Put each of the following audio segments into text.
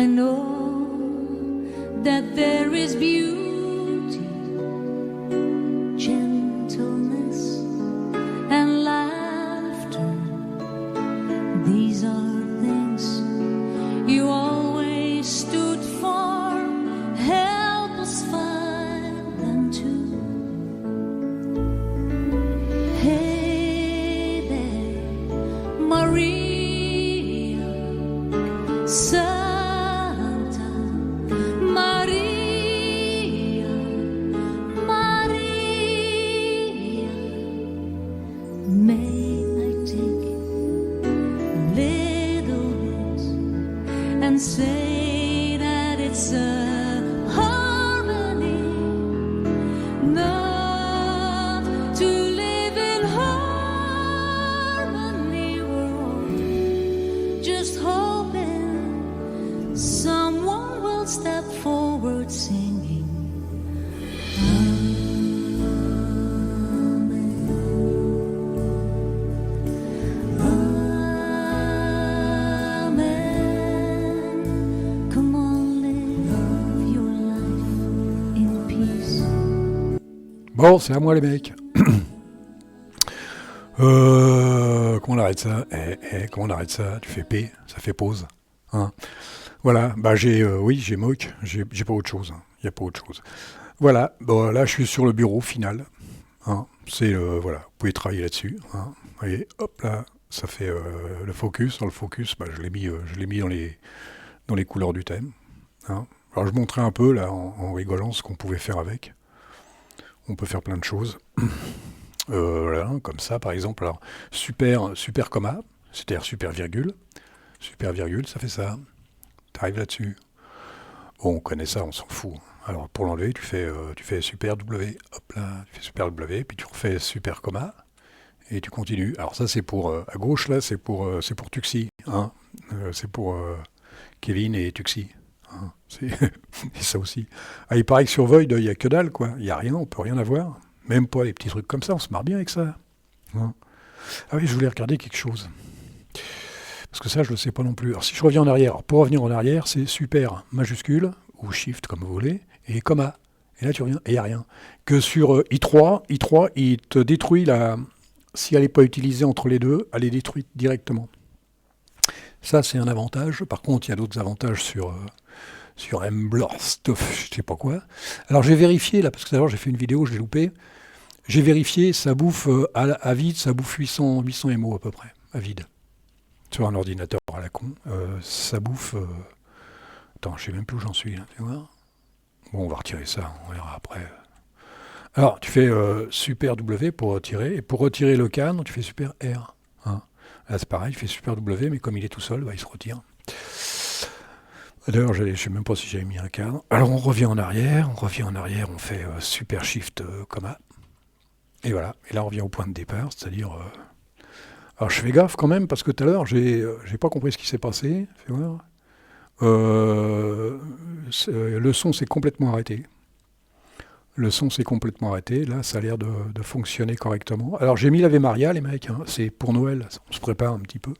I know that there is beauty, gentleness, and laughter. These are things you always stood for. Help us find them too. Hey there, Maria, Santa Maria, Maria. May I take a little bit and say that it's a harmony, not to live in harmony. We're all just hoping someone will step forward singing. Amen. Come on, live your life in peace. Bon, c'est à moi les mecs. Comment on arrête ça? Comment on arrête ça? Tu fais P, ça fait pause. Hein, voilà, bah j'ai moque, j'ai pas autre chose. Il n'y a pas autre chose. Voilà, bon, là je suis sur le bureau final. Hein, c'est voilà, vous pouvez travailler là-dessus. Hein, vous voyez, hop là, ça fait le focus. Dans le focus, bah, je l'ai mis dans les couleurs du thème. Hein. Alors je montrais un peu là en rigolant ce qu'on pouvait faire avec. On peut faire plein de choses. Voilà, comme ça par exemple. Alors super comma, c'est-à-dire super virgule, ça fait ça. T'arrives là-dessus. Bon, on connaît ça, on s'en fout. Alors pour l'enlever, tu fais super W, hop là, tu fais super W, puis tu refais super comma et tu continues. Alors ça c'est pour à gauche là, c'est pour Tuxi, hein. C'est pour Kevin et Tuxi. Hein. C'est et ça aussi. Ah, il paraît que sur Void, il n'y a que dalle, quoi. Il n'y a rien, on peut rien avoir. Même pas les petits trucs comme ça, on se marre bien avec ça. Hein. Ah oui, je voulais regarder quelque chose. Parce que ça, je ne le sais pas non plus. Alors si je reviens en arrière, alors, pour revenir en arrière, c'est super majuscule, ou shift comme vous voulez, et comma. Et là tu reviens, et il n'y a rien. Que sur I3, il te détruit la... Si elle n'est pas utilisée entre les deux, elle est détruite directement. Ça, c'est un avantage. Par contre, il y a d'autres avantages sur Embler Stuff, je sais pas quoi. Alors j'ai vérifié, là, parce que d'abord j'ai fait une vidéo, je l'ai loupé. J'ai vérifié, ça bouffe à vide, ça bouffe 800 MO à peu près, à vide. Sur un ordinateur à la con. Ça bouffe... Attends, je sais même plus où j'en suis, là, tu vois. Bon, on va retirer ça, on verra après. Alors, tu fais super W pour retirer, et pour retirer le cadre, tu fais super R. Hein. Là, c'est pareil, tu fais super W, mais comme il est tout seul, bah, il se retire. D'ailleurs, je ne sais même pas si j'avais mis un cadre. Alors, on revient en arrière, on fait super shift comma. Et voilà, et là, on revient au point de départ, c'est-à-dire... Alors, je fais gaffe quand même, parce que tout à l'heure, j'ai pas compris ce qui s'est passé. Fais voir. Le son s'est complètement arrêté. Là, ça a l'air de fonctionner correctement. Alors, j'ai mis l'Ave Maria, les mecs, hein. C'est pour Noël, on se prépare un petit peu.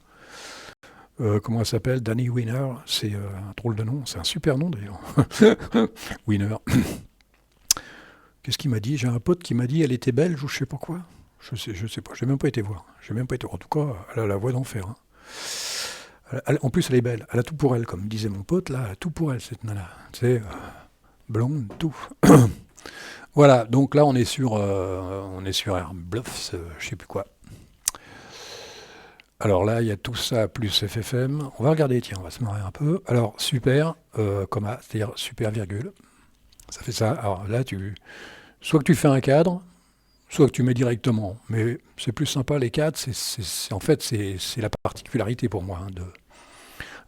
Comment elle s'appelle? Danny Winner, c'est un drôle de nom, c'est un super nom d'ailleurs. Winner. Qu'est-ce qu'il m'a dit? J'ai un pote qui m'a dit elle était belge ou je sais pas quoi. Je sais pas, j'ai même pas été voir. En tout cas, elle a la voix d'enfer. Hein. En plus, elle est belle. Elle a tout pour elle, comme disait mon pote, là, elle a tout pour elle, cette nana. Tu sais, blonde, tout. Voilà, donc là, on est sur Air Bluffs, je sais plus quoi. Alors là, il y a tout ça plus FFM. On va regarder, tiens, on va se marrer un peu. Alors, super, comma, c'est-à-dire super virgule. Ça fait ça. Alors là, soit que tu fais un cadre, soit que tu mets directement. Mais c'est plus sympa, les cadres, en fait, c'est la particularité pour moi. Hein,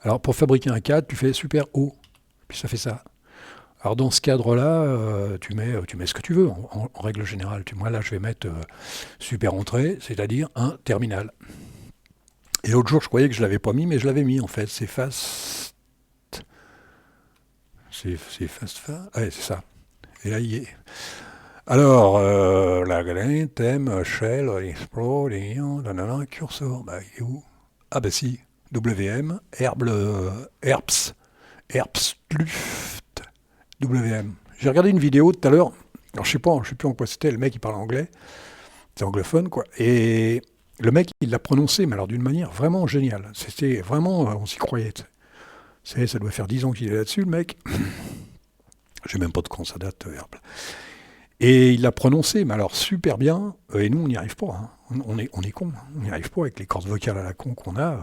Alors, pour fabriquer un cadre, tu fais super haut, puis ça fait ça. Alors, dans ce cadre-là, tu mets ce que tu veux, en règle générale. Moi, là, je vais mettre super entrée, c'est-à-dire un terminal. Et l'autre jour, je croyais que je ne l'avais pas mis, mais je l'avais mis, en fait. C'est fast... C'est fast... Ouais, c'est ça. Et là, il y est. Alors, la graine, thème, shell, explore, cursor, bah, il est où? Ah bah si, WM, herbs, Herbstluft WM. J'ai regardé une vidéo tout à l'heure. Alors je sais plus en quoi c'était. Le mec il parle anglais. C'est anglophone quoi. Et le mec il l'a prononcé, mais alors d'une manière vraiment géniale. C'était vraiment, on s'y croyait. Ça doit faire 10 ans qu'il est là-dessus le mec. Je sais même pas de quand ça date. Et il l'a prononcé, mais alors super bien. Et nous on n'y arrive pas. Hein. On est cons. Hein. On n'y arrive pas avec les cordes vocales à la con qu'on a.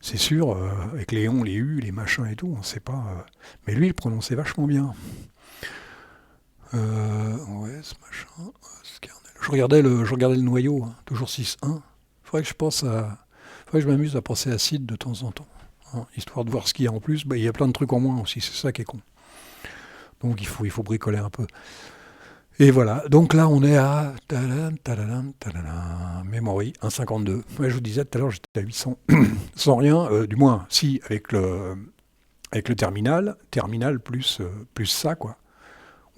C'est sûr, avec les on, les u, les machins et tout, on sait pas. Mais lui, il prononçait vachement bien. Ouais, ce machin. Je regardais le noyau, hein, toujours 6.1. Faudrait que je m'amuse à passer acide de temps en temps. Hein, histoire de voir ce qu'il y a en plus. Bah, il y a plein de trucs en moins aussi, c'est ça qui est con. Donc il faut bricoler un peu. Et voilà, donc là on est à Memory 1.52. Ouais, je vous disais tout à l'heure j'étais à 800 sans rien, du moins si avec le terminal plus ça quoi.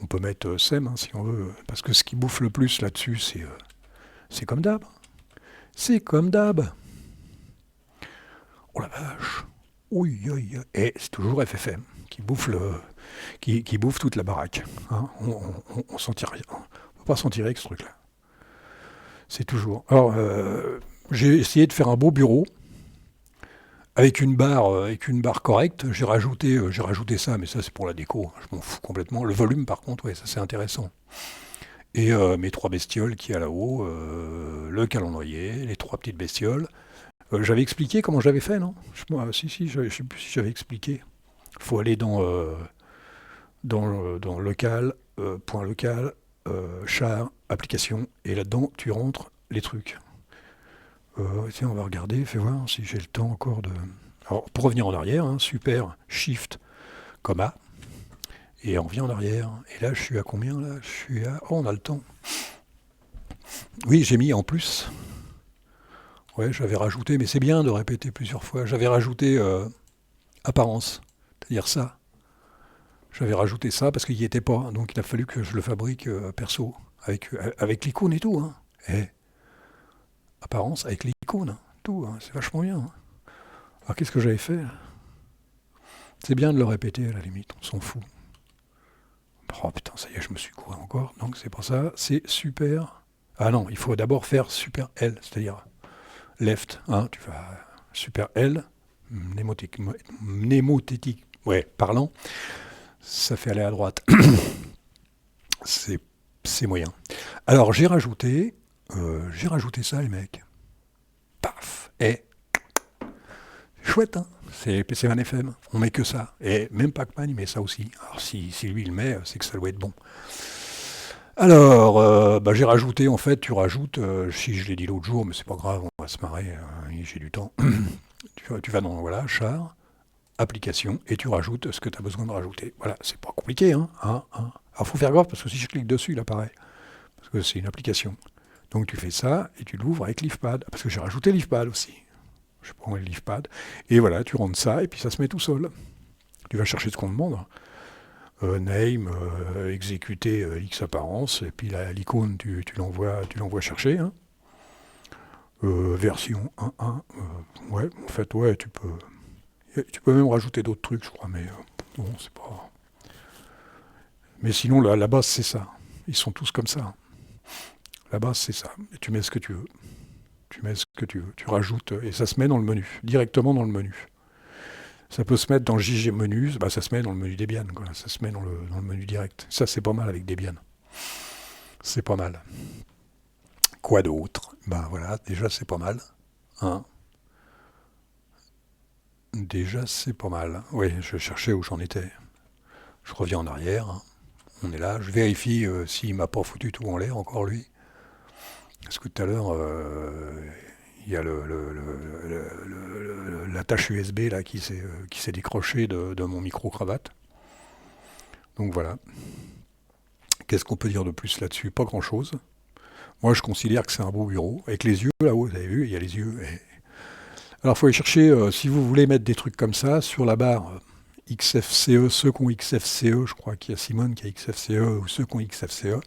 On peut mettre SEM hein, si on veut, parce que ce qui bouffe le plus là-dessus c'est comme d'hab. C'est comme d'hab. Oh la vache. Oui, et c'est toujours FFM qui bouffe qui bouffe toute la baraque. Hein. On s'en tire rien. On ne peut pas s'en tirer avec ce truc-là. C'est toujours. Alors, j'ai essayé de faire un beau bureau avec une barre correcte. J'ai rajouté ça, mais ça c'est pour la déco. Je m'en fous complètement. Le volume, par contre, ouais, ça c'est intéressant. Et mes 3 bestioles qui y a là-haut, le calendrier, les 3 petites bestioles. J'avais expliqué comment j'avais fait, non? Si, je ne sais plus si j'avais expliqué. Il faut aller dans local, point local, char, application, et là-dedans, tu rentres les trucs. Tiens, on va regarder, fais voir si j'ai le temps encore de... Alors, pour revenir en arrière, hein, super, shift, comma, et on revient en arrière. Et là, je suis à combien, là? Je suis à... Oh, on a le temps. Oui, j'ai mis en plus... Ouais, j'avais rajouté, mais c'est bien de répéter plusieurs fois. J'avais rajouté apparence, c'est-à-dire ça. J'avais rajouté ça parce qu'il n'y était pas, donc il a fallu que je le fabrique perso, avec l'icône et tout. Hein. Et apparence avec l'icône, hein, tout, hein, c'est vachement bien. Hein. Alors qu'est-ce que j'avais fait? C'est bien de le répéter à la limite, on s'en fout. Oh putain, ça y est, je me suis couru encore, donc c'est pour ça, c'est super... Ah non, il faut d'abord faire super L, c'est-à-dire... left, hein, tu vas super L, mnémothétique, ouais, parlant, ça fait aller à droite. c'est moyen. Alors j'ai rajouté ça les mecs. Paf, et chouette, hein. C'est PC1 FM, on met que ça. Et même Pac-Man il met ça aussi. Alors si lui il le met, c'est que ça doit être bon. Alors, j'ai rajouté, en fait, tu rajoutes, si je l'ai dit l'autre jour, mais c'est pas grave, on va se marrer, j'ai du temps. tu vas dans, voilà, char, application, et tu rajoutes ce que tu as besoin de rajouter. Voilà, c'est pas compliqué, hein. Alors, faut faire gaffe, parce que si je clique dessus, il apparaît, parce que c'est une application. Donc, tu fais ça, et tu l'ouvres avec LeafPad, parce que j'ai rajouté LeafPad aussi. Je prends le LeafPad, et voilà, tu rentres ça, et puis ça se met tout seul. Tu vas chercher ce qu'on demande. Name, exécuter X apparence, et puis l'icône, tu l'envoies chercher. Hein. Version 1.1, ouais, en fait, ouais, tu peux même rajouter d'autres trucs, je crois, mais bon, c'est pas... Mais sinon, la base, c'est ça. Ils sont tous comme ça. La base, c'est ça. Et tu mets ce que tu veux. Tu rajoutes, et ça se met dans le menu, directement dans le menu. Ça peut se mettre dans le JG menu, bah ça se met dans le menu Debian, quoi. Ça se met dans le menu direct. Ça, c'est pas mal avec Debian. C'est pas mal. Quoi d'autre? Ben voilà, déjà c'est pas mal. Hein, déjà c'est pas mal. Oui, je cherchais où j'en étais. Je reviens en arrière. Hein. On est là. Je vérifie s'il m'a pas foutu tout en l'air, encore lui. Parce que tout à l'heure, il y a l'attache USB là, qui s'est décrochée de mon micro-cravate. Donc voilà. Qu'est-ce qu'on peut dire de plus là-dessus? Pas grand-chose. Moi, je considère que c'est un beau bureau. Avec les yeux là-haut, vous avez vu, il y a les yeux. Alors, il faut aller chercher, si vous voulez mettre des trucs comme ça, sur la barre XFCE, ceux qui ont XFCE, je crois qu'il y a Simone qui a XFCE, ou ceux qui ont XFCE.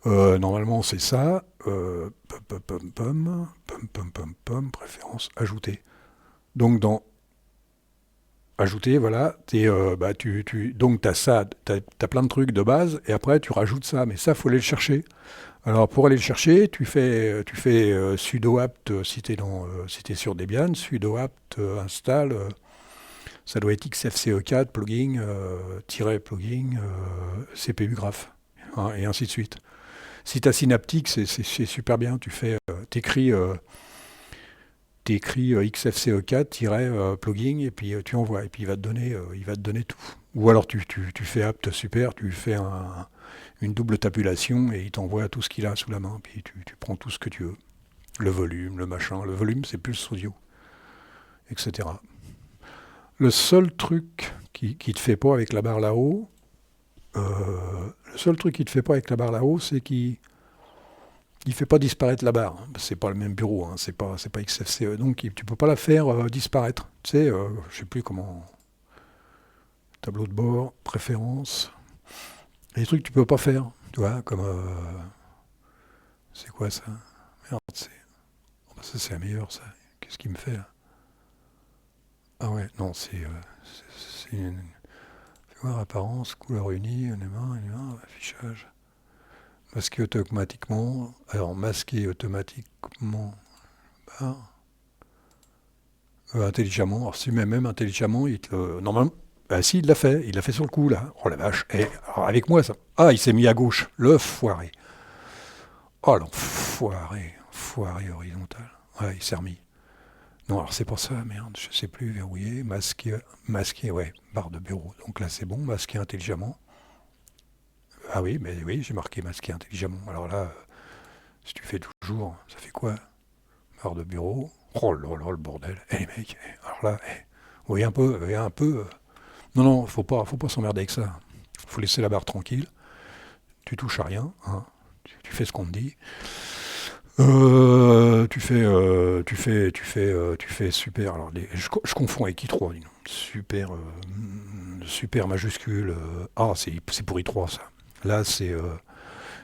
Normalement, c'est ça. Préférence ajoutée. Donc, dans Ajouter, voilà. Donc, tu as ça, t'as plein de trucs de base, et après, tu rajoutes ça. Mais ça, faut aller le chercher. Alors, pour aller le chercher, tu fais sudo apt si t'es sur Debian, sudo apt install, ça doit être xfce4 plugin, plugin, CPU graph, hein, et ainsi de suite. Si tu as Synaptic, c'est super bien. T'écris xfce4-plugin et puis tu envoies. Et puis il va te donner tout. Ou alors tu fais apt super, tu fais une double tabulation et il t'envoie tout ce qu'il a sous la main. Puis tu prends tout ce que tu veux. Le volume, le machin. Le volume, c'est plus audio, etc. Le seul truc qui te fait pas avec la barre là-haut, c'est qu'il il fait pas disparaître la barre. C'est pas le même bureau, hein, c'est pas XFCE. Donc tu peux pas la faire disparaître. Tu sais, je sais plus comment. Tableau de bord, préférences. Il y a des trucs que tu peux pas faire. Tu vois, comme. C'est quoi ça? Merde, oh, bah, ça c'est la meilleure, ça. Qu'est-ce qu'il me fait là? Ah ouais, non, c'est une. Fais voir apparence, couleur unie, élément, affichage. Masquer automatiquement. Alors, masquer automatiquement. Bah, intelligemment. Alors, si même intelligemment, normalement. Bah, si, il l'a fait. Il l'a fait sur le coup, là. Oh la vache. Alors, avec moi, ça. Ah, il s'est mis à gauche. Le foiré. Oh, l'enfoiré. Foiré horizontal. Ouais, il s'est remis. Non, alors c'est pour ça, merde, je sais plus, verrouillé, masqué, ouais, barre de bureau. Donc là, c'est bon, masqué intelligemment. Ah oui, mais oui, j'ai marqué masqué intelligemment. Alors là, si tu fais toujours, ça fait quoi? Barre de bureau. Oh là là, le bordel. Eh les mecs, alors là, vous voyez un peu. Non, non, faut pas s'emmerder avec ça. Faut laisser la barre tranquille. Tu touches à rien, hein. Tu fais ce qu'on te dit. Tu fais super. Alors, je confonds avec i3, dis donc. Super majuscule. C'est pour i3 ça. Là, c'est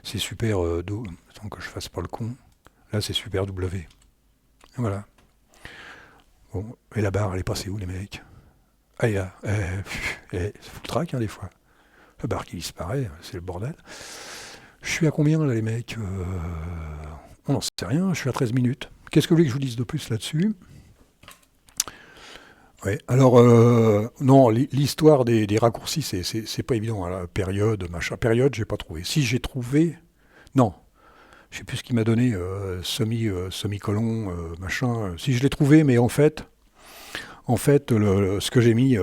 super. Attends que je fasse pas le con. Là, c'est super W. Voilà. Bon, et la barre, elle est passée où, les mecs? Ah, il y a. Ça fout le trac, hein, des fois. La barre qui disparaît, c'est le bordel. Je suis à combien, là, les mecs? On n'en sait rien, je suis à 13 minutes. Qu'est-ce que vous voulez que je vous dise de plus là-dessus? Ouais, alors, non, l'histoire des raccourcis, c'est pas évident. Hein, la période, machin. Période, j'ai pas trouvé. Si j'ai trouvé. Non, je sais plus ce qu'il m'a donné, semi-colon, machin. Si je l'ai trouvé, mais en fait, ce que j'ai mis,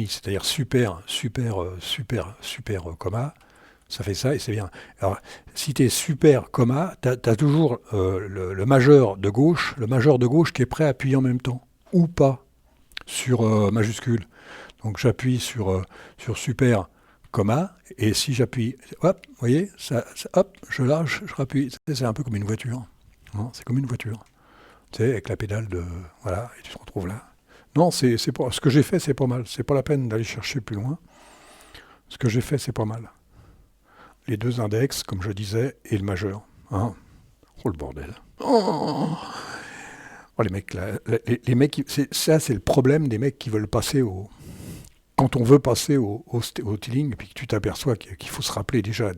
c'est-à-dire super, comma, ça fait ça et c'est bien. Alors, si tu es super comma, tu as toujours le majeur de gauche, qui est prêt à appuyer en même temps, ou pas, sur majuscule. Donc j'appuie sur super comma, et si j'appuie, hop, vous voyez, hop, je lâche, je rappuie. C'est un peu comme une voiture. Hein, c'est comme une voiture. Tu sais, avec la pédale de. Voilà, et tu te retrouves là. Non, c'est pas. Ce que j'ai fait, c'est pas mal. C'est pas la peine d'aller chercher plus loin. Ce que j'ai fait, c'est pas mal. Les deux index, comme je disais, et le majeur. Hein. Oh le bordel. Oh, les mecs, là, les mecs, ça c'est le problème des mecs qui veulent passer au. Quand on veut passer au tiling, puis que tu t'aperçois qu'il faut se rappeler déjà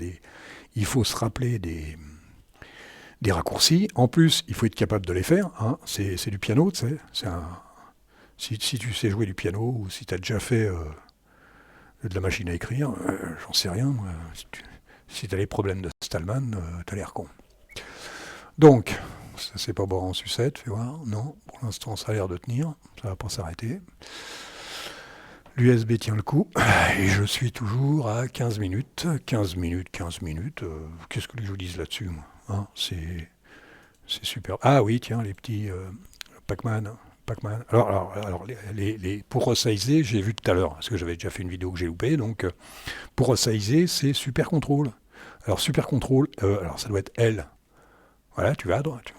il faut se rappeler des raccourcis. En plus, il faut être capable de les faire. Hein. C'est du piano, tu sais. Si tu sais jouer du piano ou si tu as déjà fait de la machine à écrire, j'en sais rien. Moi. Si tu as les problèmes de Stallman, tu as l'air con. Donc, ça c'est pas boire en sucette, fais voir. Non, pour l'instant ça a l'air de tenir, ça va pas s'arrêter. L'USB tient le coup, et je suis toujours à 15 minutes. 15 minutes. Qu'est-ce que je vous dise là-dessus, moi, hein, c'est super. Ah oui, tiens, les petits Pac-Man. Alors pour resizer, j'ai vu tout à l'heure, parce que j'avais déjà fait une vidéo que j'ai loupée, donc pour resizer, c'est Super Control. Alors Super Control, alors ça doit être L. Voilà, tu vas à droite.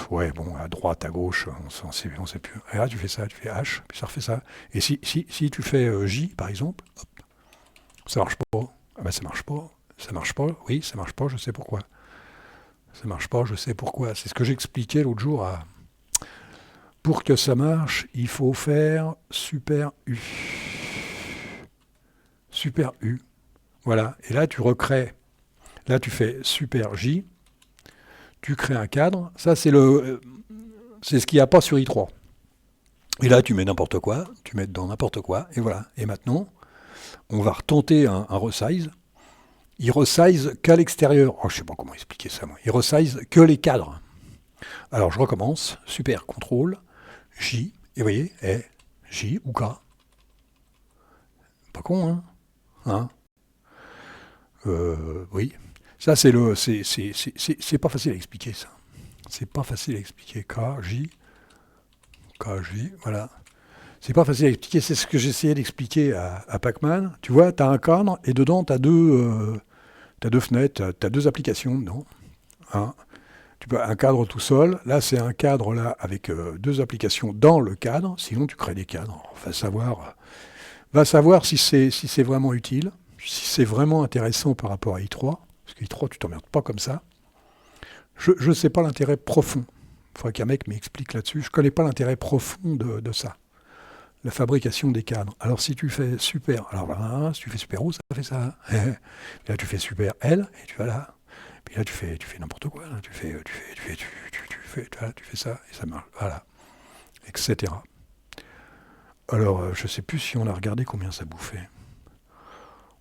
Ouais, bon, à droite, à gauche, on sait plus. Et là, tu fais ça, tu fais H, puis ça refait ça. Et si tu fais J, par exemple, hop, ça marche pas. Ah ben ça marche pas. Ça marche pas, oui, ça marche pas, je sais pourquoi. Ça marche pas, je sais pourquoi. C'est ce que j'expliquais l'autre jour Pour que ça marche, il faut faire super U. Super U. Voilà. Et là, tu recrées. Là, tu fais super J. Tu crées un cadre. Ça, c'est ce qu'il n'y a pas sur I3. Et là, tu mets n'importe quoi. Tu mets dans n'importe quoi. Et voilà. Et maintenant, on va retenter un resize. Il resize qu'à l'extérieur. Oh, je ne sais pas comment expliquer ça, moi. Il resize que les cadres. Alors, je recommence. Super, contrôle, J. Et vous voyez, J ou K. Pas con, hein, hein. Oui. Ça, c'est pas facile à expliquer, ça. C'est pas facile à expliquer. K, J, voilà. C'est pas facile à expliquer. C'est ce que j'essayais d'expliquer à Pac-Man. Tu vois, tu as un cadre et dedans, tu as deux fenêtres, tu as deux applications dedans. Hein. Tu peux un cadre tout seul. Là, c'est un cadre là avec deux applications dans le cadre. Sinon, tu crées des cadres. Va savoir si c'est vraiment utile, si c'est vraiment intéressant par rapport à i3. Parce que i3, tu t'emmerdes pas comme ça. Je ne sais pas l'intérêt profond. Il faudrait qu'un mec m'explique là-dessus. Je ne connais pas l'intérêt profond de ça. La fabrication des cadres. Alors si tu fais super, alors là, si tu fais super O, ça fait ça. Puis là tu fais super L, et tu vas là. Puis là tu fais n'importe quoi. Là. Tu fais ça, et ça marche. Voilà. Etc. Alors, je ne sais plus si on a regardé combien ça bouffait.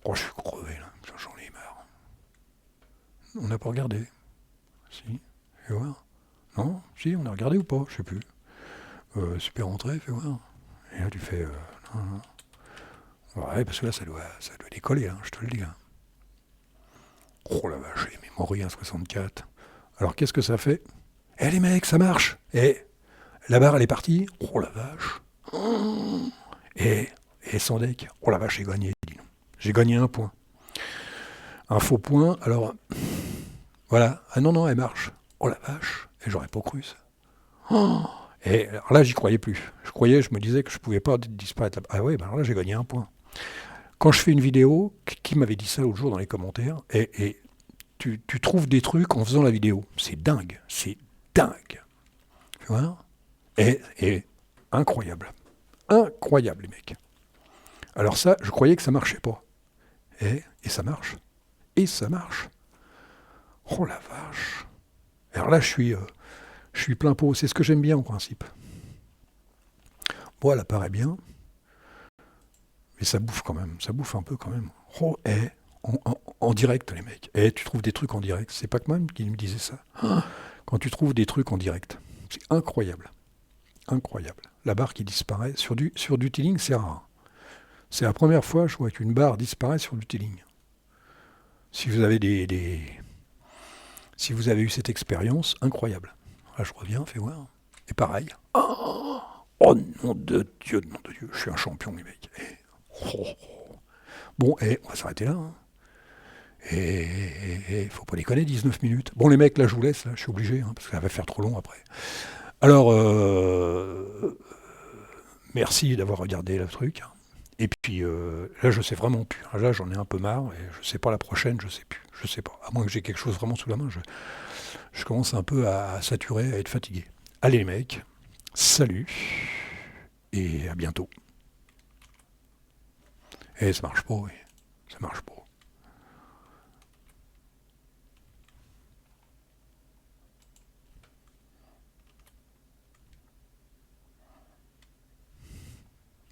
Oh, je suis crevé là, j'en ai marre. On n'a pas regardé. Si, fais voir. Non, si, on a regardé ou pas, je sais plus. Super entrée, fais voir. Et là tu fais... non. Ouais, parce que là ça doit décoller, hein, je te le dis. Hein. Oh la vache, j'ai mémorisé un 64. Alors qu'est-ce que ça fait? Eh les mecs, ça marche. La barre elle est partie. Oh la vache. Et sans deck. Oh la vache, j'ai gagné, dis donc. J'ai gagné un point. Un faux point, alors... Voilà. Ah non, elle marche. Oh la vache. Et j'aurais pas cru ça. Et alors là, j'y croyais plus. Je me disais que je pouvais pas disparaître. Ah ouais, alors là, j'ai gagné un point. Quand je fais une vidéo, qui m'avait dit ça l'autre jour dans les commentaires, et tu trouves des trucs en faisant la vidéo. C'est dingue. Tu vois? Et incroyable. Incroyable, les mecs. Alors ça, je croyais que ça marchait pas. Et ça marche. Et ça marche. Oh la vache. Alors là, je suis plein pot. C'est ce que j'aime bien en principe. Bon, elle apparaît bien. Mais ça bouffe quand même. Ça bouffe un peu quand même. Oh, en direct, les mecs. Tu trouves des trucs en direct. C'est Pac-Man qui me disait ça. Quand tu trouves des trucs en direct. C'est incroyable. Incroyable. La barre qui disparaît. Sur du T-Link, c'est rare. C'est la première fois, je vois qu'une barre disparaît sur du T-Link. Si vous avez si vous avez eu cette expérience, incroyable. Là, je reviens, fais voir. Et pareil. Oh, nom de Dieu, je suis un champion, les mecs. Bon, on va s'arrêter là. Hein. Et faut pas déconner, 19 minutes. Bon, les mecs, là, je vous laisse, là, je suis obligé, hein, parce que ça va faire trop long après. Alors, merci d'avoir regardé le truc. Et puis, là, je sais vraiment plus. Là, j'en ai un peu marre, et je sais pas la prochaine, je sais plus. Je sais pas. À moins que j'ai quelque chose vraiment sous la main, je commence un peu à saturer, à être fatigué. Allez, les mecs, salut, et à bientôt. Ça marche pas, oui. Ça marche pas.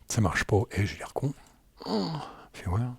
Ça marche pas. J'ai l'air con. Fais voir.